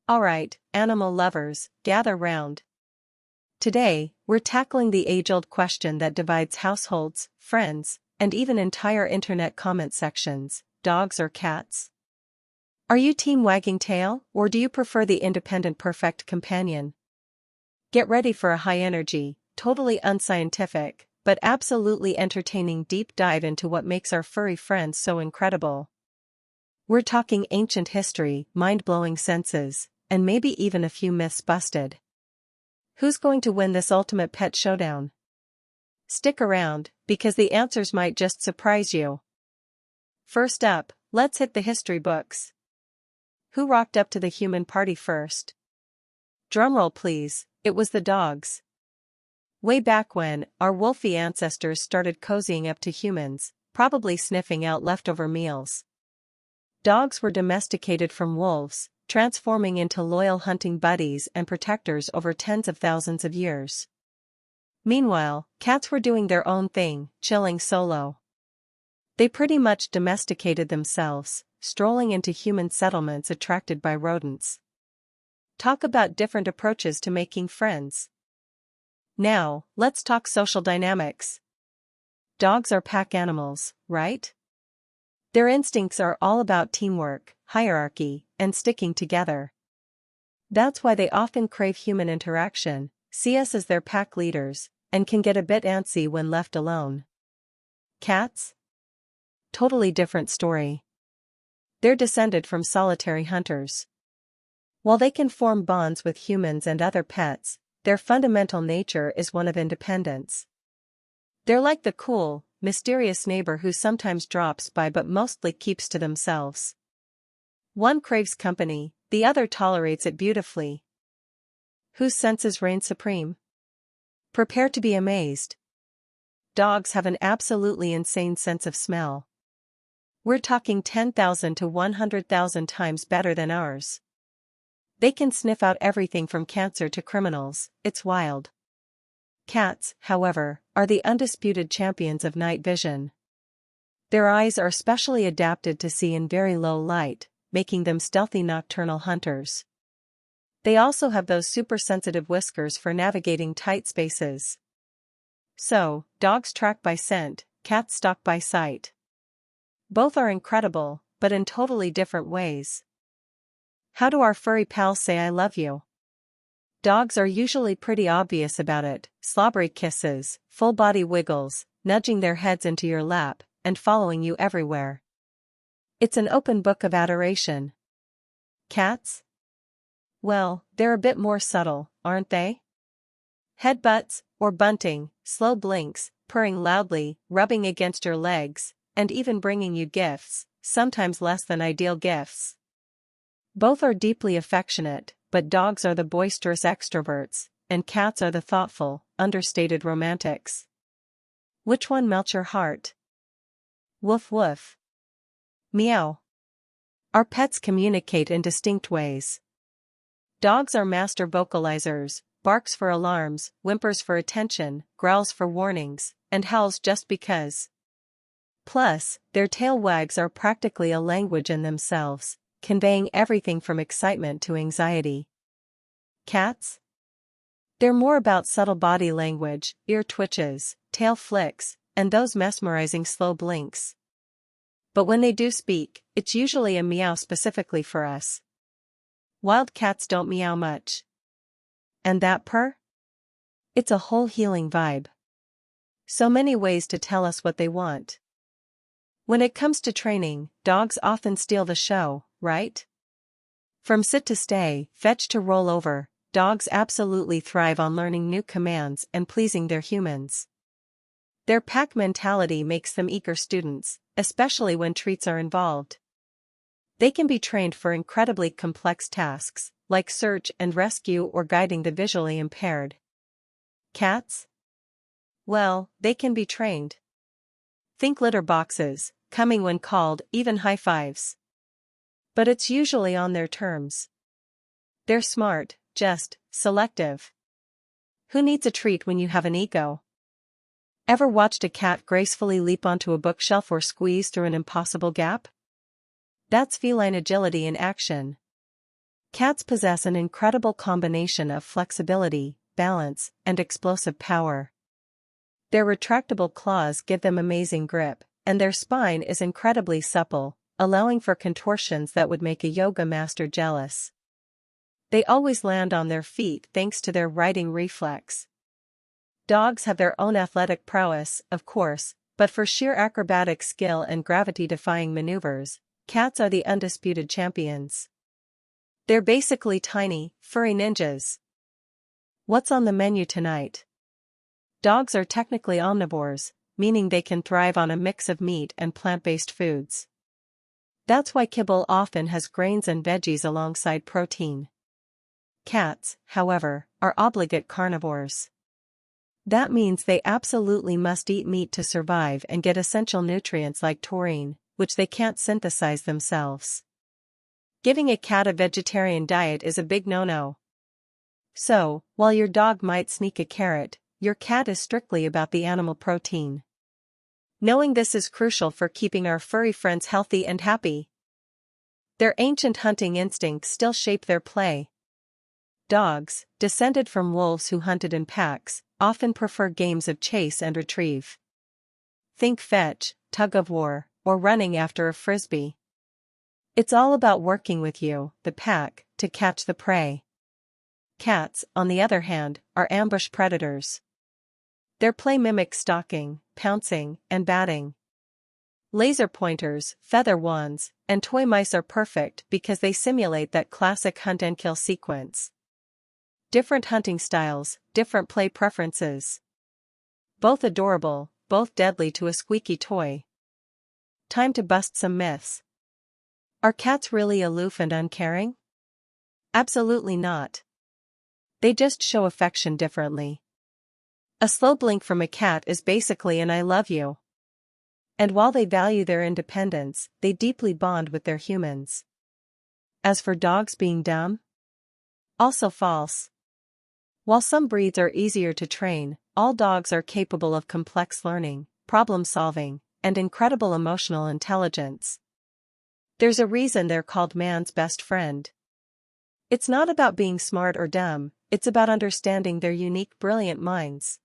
Alright, animal lovers, gather round. Today, we're tackling the age-old question that divides households, friends, and even entire internet comment sections: dogs or cats? Are you team wagging tail, or do you prefer the independent perfect companion? Get ready for a high-energy, totally unscientific, but absolutely entertaining deep dive into what makes our furry friends so incredible. We're talking ancient history, mind-blowing senses, and maybe even a few myths busted. Who's going to win this ultimate pet showdown? Stick around, because the answers might just surprise you. First up, let's hit the history books. Who rocked up to the human party first? Drumroll please, it was the dogs. Way back when, our wolfy ancestors started cozying up to humans, probably sniffing out leftover meals. Dogs were domesticated from wolves, transforming into loyal hunting buddies and protectors over tens of thousands of years. Meanwhile, cats were doing their own thing, chilling solo. They pretty much domesticated themselves, strolling into human settlements attracted by rodents. Talk about different approaches to making friends. Now, let's talk social dynamics. Dogs are pack animals, right? Their instincts are all about teamwork, hierarchy, and sticking together. That's why they often crave human interaction, see us as their pack leaders, and can get a bit antsy when left alone. Cats? Totally different story. They're descended from solitary hunters. While they can form bonds with humans and other pets, their fundamental nature is one of independence. They're like the cool, mysterious neighbor who sometimes drops by but mostly keeps to themselves. One craves company, the other tolerates it beautifully. Whose senses reign supreme? Prepare to be amazed. Dogs have an absolutely insane sense of smell. We're talking 10,000 to 100,000 times better than ours. They can sniff out everything from cancer to criminals, it's wild. Cats, however, are the undisputed champions of night vision. Their eyes are specially adapted to see in very low light, making them stealthy nocturnal hunters. They also have those super-sensitive whiskers for navigating tight spaces. So, dogs track by scent, cats stalk by sight. Both are incredible, but in totally different ways. How do our furry pals say I love you? Dogs are usually pretty obvious about it: slobbery kisses, full-body wiggles, nudging their heads into your lap, and following you everywhere. It's an open book of adoration. Cats? Well, they're a bit more subtle, aren't they? Headbutts, or bunting, slow blinks, purring loudly, rubbing against your legs, and even bringing you gifts, sometimes less than ideal gifts. Both are deeply affectionate, but dogs are the boisterous extroverts, and cats are the thoughtful, understated romantics. Which one melts your heart? Woof woof. Meow. Our pets communicate in distinct ways. Dogs are master vocalizers, barks for alarms, whimpers for attention, growls for warnings, and howls just because. Plus, their tail wags are practically a language in themselves, conveying everything from excitement to anxiety. Cats? They're more about subtle body language, ear twitches, tail flicks, and those mesmerizing slow blinks. But when they do speak, it's usually a meow specifically for us. Wild cats don't meow much. And that purr? It's a whole healing vibe. So many ways to tell us what they want. When it comes to training, dogs often steal the show, right? From sit to stay, fetch to roll over, dogs absolutely thrive on learning new commands and pleasing their humans. Their pack mentality makes them eager students, especially when treats are involved. They can be trained for incredibly complex tasks, like search and rescue or guiding the visually impaired. Cats? Well, they can be trained. Think litter boxes, coming when called, even high fives. But it's usually on their terms. They're smart, just selective. Who needs a treat when you have an ego? Ever watched a cat gracefully leap onto a bookshelf or squeeze through an impossible gap? That's feline agility in action. Cats possess an incredible combination of flexibility, balance, and explosive power. Their retractable claws give them amazing grip, and their spine is incredibly supple, allowing for contortions that would make a yoga master jealous. They always land on their feet thanks to their riding reflex. Dogs have their own athletic prowess, of course, but for sheer acrobatic skill and gravity-defying maneuvers, cats are the undisputed champions. They're basically tiny, furry ninjas. What's on the menu tonight? Dogs are technically omnivores, meaning they can thrive on a mix of meat and plant-based foods. That's why kibble often has grains and veggies alongside protein. Cats, however, are obligate carnivores. That means they absolutely must eat meat to survive and get essential nutrients like taurine, which they can't synthesize themselves. Giving a cat a vegetarian diet is a big no-no. So, while your dog might sneak a carrot, your cat is strictly about the animal protein. Knowing this is crucial for keeping our furry friends healthy and happy. Their ancient hunting instincts still shape their play. Dogs, descended from wolves who hunted in packs, often prefer games of chase and retrieve. Think fetch, tug-of-war, or running after a frisbee. It's all about working with you, the pack, to catch the prey. Cats, on the other hand, are ambush predators. Their play mimics stalking, pouncing, and batting. Laser pointers, feather wands, and toy mice are perfect because they simulate that classic hunt-and-kill sequence. Different hunting styles, different play preferences. Both adorable, both deadly to a squeaky toy. Time to bust some myths. Are cats really aloof and uncaring? Absolutely not. They just show affection differently. A slow blink from a cat is basically an I love you. And while they value their independence, they deeply bond with their humans. As for dogs being dumb? Also false. While some breeds are easier to train, all dogs are capable of complex learning, problem-solving, and incredible emotional intelligence. There's a reason they're called man's best friend. It's not about being smart or dumb, it's about understanding their unique, brilliant minds.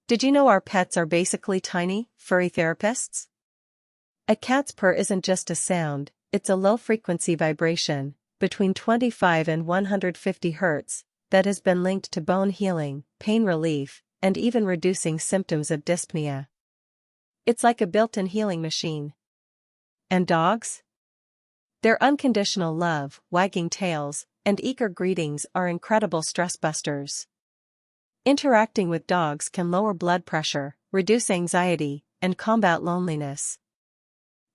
Did you know our pets are basically tiny, furry therapists? A cat's purr isn't just a sound, it's a low-frequency vibration, between 25 and 150 Hz, that has been linked to bone healing, pain relief, and even reducing symptoms of dyspnea. It's like a built-in healing machine. And dogs? Their unconditional love, wagging tails, and eager greetings are incredible stress busters. Interacting with dogs can lower blood pressure, reduce anxiety, and combat loneliness.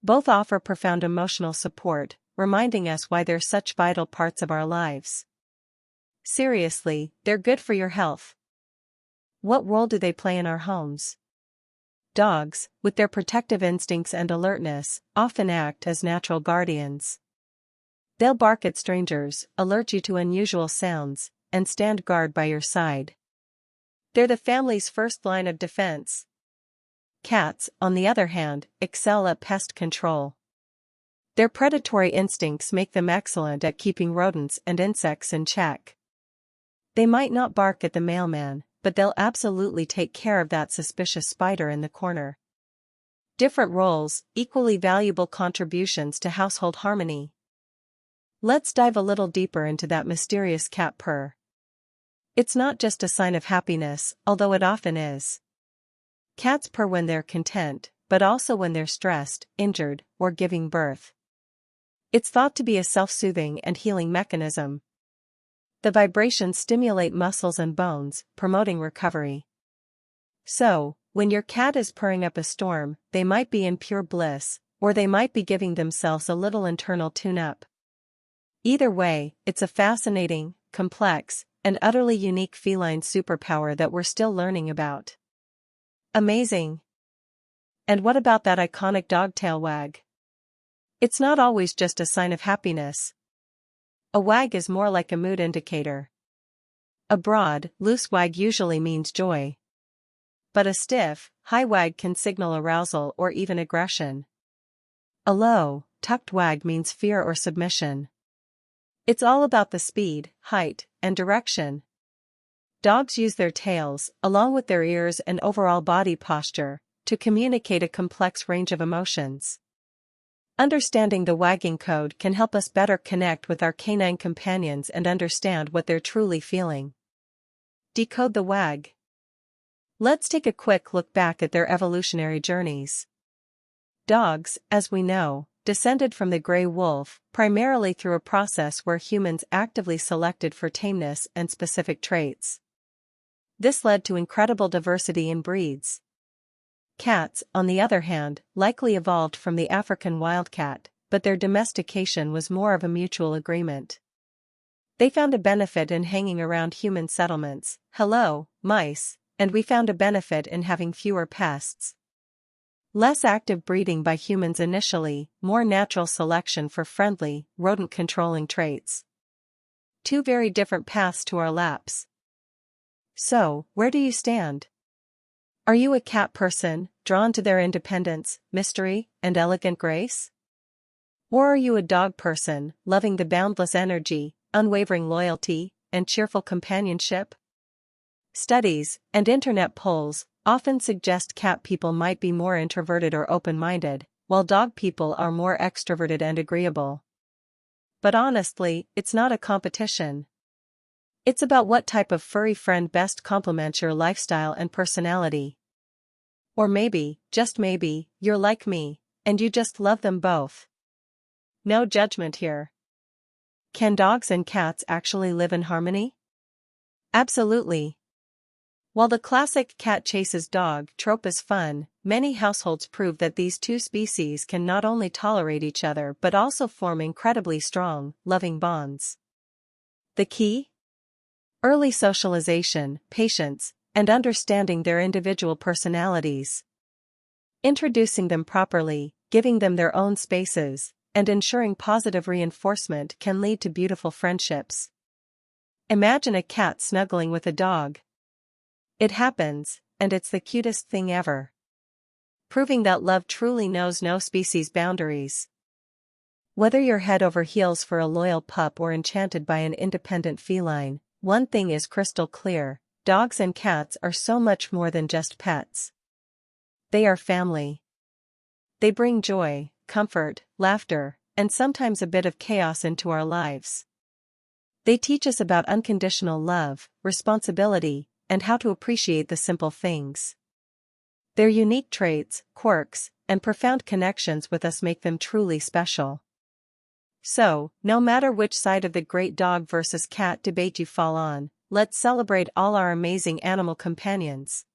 Both offer profound emotional support, reminding us why they're such vital parts of our lives. Seriously, they're good for your health. What role do they play in our homes? Dogs, with their protective instincts and alertness, often act as natural guardians. They'll bark at strangers, alert you to unusual sounds, and stand guard by your side. They're the family's first line of defense. Cats, on the other hand, excel at pest control. Their predatory instincts make them excellent at keeping rodents and insects in check. They might not bark at the mailman, but they'll absolutely take care of that suspicious spider in the corner. Different roles, equally valuable contributions to household harmony. Let's dive a little deeper into that mysterious cat purr. It's not just a sign of happiness, although it often is. Cats purr when they're content, but also when they're stressed, injured, or giving birth. It's thought to be a self-soothing and healing mechanism. The vibrations stimulate muscles and bones, promoting recovery. So, when your cat is purring up a storm, they might be in pure bliss, or they might be giving themselves a little internal tune-up. Either way, it's a fascinating, complex, and utterly unique feline superpower that we're still learning about. Amazing! And what about that iconic dog tail wag? It's not always just a sign of happiness. A wag is more like a mood indicator. A broad, loose wag usually means joy. But a stiff, high wag can signal arousal or even aggression. A low, tucked wag means fear or submission. It's all about the speed, height, and direction. Dogs use their tails, along with their ears and overall body posture, to communicate a complex range of emotions. Understanding the wagging code can help us better connect with our canine companions and understand what they're truly feeling. Decode the wag. Let's take a quick look back at their evolutionary journeys. Dogs, as we know, descended from the gray wolf, primarily through a process where humans actively selected for tameness and specific traits. This led to incredible diversity in breeds. Cats, on the other hand, likely evolved from the African wildcat, but their domestication was more of a mutual agreement. They found a benefit in hanging around human settlements, hello, mice, and we found a benefit in having fewer pests. Less active breeding by humans initially, more natural selection for friendly, rodent-controlling traits. Two very different paths to our laps. So, where do you stand? Are you a cat person, drawn to their independence, mystery, and elegant grace? Or are you a dog person, loving the boundless energy, unwavering loyalty, and cheerful companionship? Studies and internet polls often suggest cat people might be more introverted or open-minded, while dog people are more extroverted and agreeable. But honestly, it's not a competition. It's about what type of furry friend best complements your lifestyle and personality. Or maybe, just maybe, you're like me, and you just love them both. No judgment here. Can dogs and cats actually live in harmony? Absolutely. While the classic cat chases dog trope is fun, many households prove that these two species can not only tolerate each other but also form incredibly strong, loving bonds. The key? Early socialization, patience, and understanding their individual personalities. Introducing them properly, giving them their own spaces, and ensuring positive reinforcement can lead to beautiful friendships. Imagine a cat snuggling with a dog. It happens, and it's the cutest thing ever. Proving that love truly knows no species boundaries. Whether you're head over heels for a loyal pup or enchanted by an independent feline, one thing is crystal clear: dogs and cats are so much more than just pets. They are family. They bring joy, comfort, laughter, and sometimes a bit of chaos into our lives. They teach us about unconditional love, responsibility, and how to appreciate the simple things. Their unique traits, quirks, and profound connections with us make them truly special. So, no matter which side of the great dog versus cat debate you fall on, let's celebrate all our amazing animal companions.